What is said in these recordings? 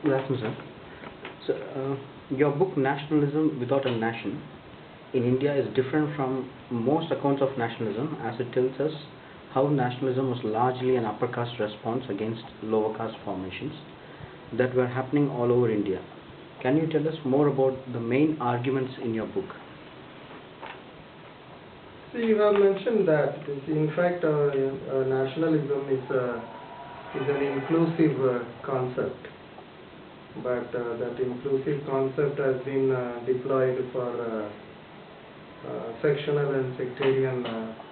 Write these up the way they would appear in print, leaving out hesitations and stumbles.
Good afternoon, sir. Your book Nationalism Without a Nation in India is different from most accounts of nationalism, as it tells us how nationalism was largely an upper caste response against lower caste formations that were happening all over India. Can you tell us more about the main arguments in your book? See, you have mentioned that in fact nationalism is an inclusive concept, but that inclusive concept has been deployed for sectional and sectarian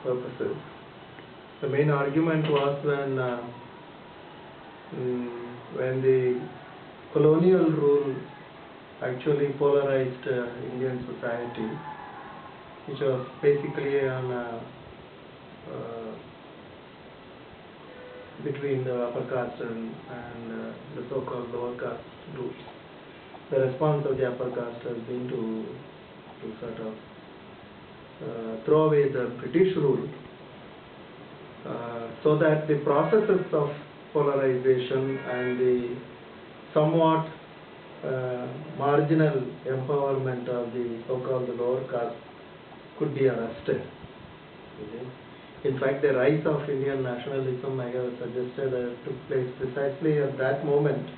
purposes. The main argument was when the colonial rule actually polarized Indian society, which was basically on between the upper caste and the so-called lower caste groups. The response of the upper caste has been to sort of throw away the British rule, so that the processes of polarization and the somewhat marginal empowerment of the so-called lower caste could be arrested. Okay. In fact, the rise of Indian nationalism, I have suggested, took place precisely at that moment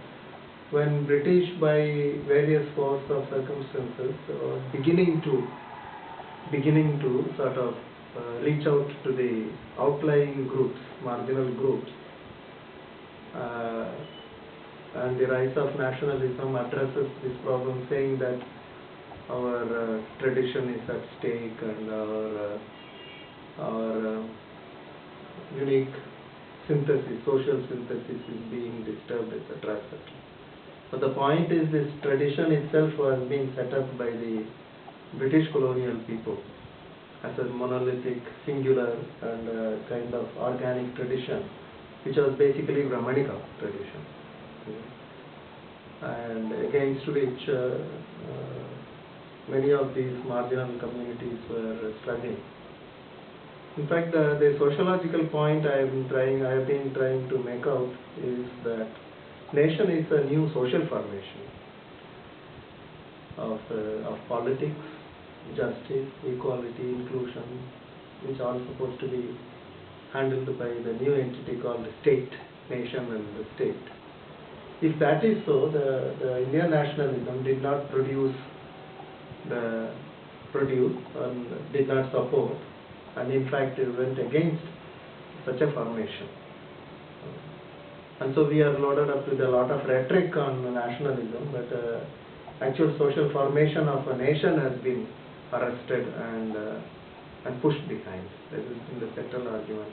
when British, by various force of circumstances, were beginning to sort of reach out to the outlying groups, marginal groups, and the rise of nationalism addresses this problem, saying that our tradition is at stake and our unique synthesis, social synthesis is being disturbed, etc., etc. But the point is, this tradition itself was being set up by the British colonial people as a monolithic, singular and kind of organic tradition, which was basically Brahmanical tradition, and against which many of these marginal communities were struggling. In fact, the sociological point I have been trying to make out is that nation is a new social formation of politics, justice, equality, inclusion, which are supposed to be handled by the new entity called the state, nation and the state. If that is so, the Indian nationalism did not produce and did not support, and in fact it went against such a formation. And so we are loaded up with a lot of rhetoric on nationalism, but actual social formation of a nation has been arrested and pushed behind. That is in the central argument.